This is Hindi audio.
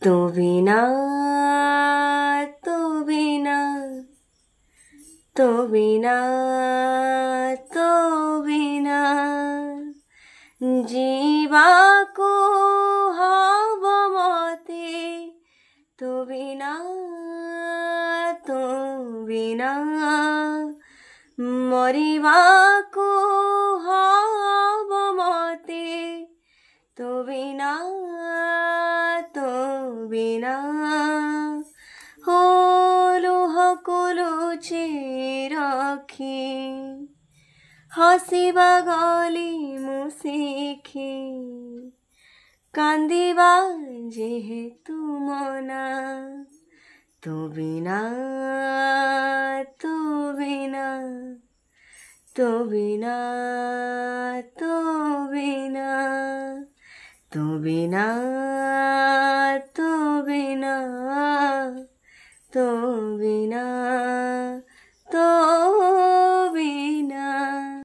तो बिना तो बिना तो बिना तो बिना जीवाको हब मते तो बिना मरिबाको हब मते तो बिना हो लुहको लुचि रखी हसिबा गली मुसिखी कांदिबा जेहेतु मना तो बिना तो बिना तो बिना तो बिना तो बिना तो बिना तो बिना तो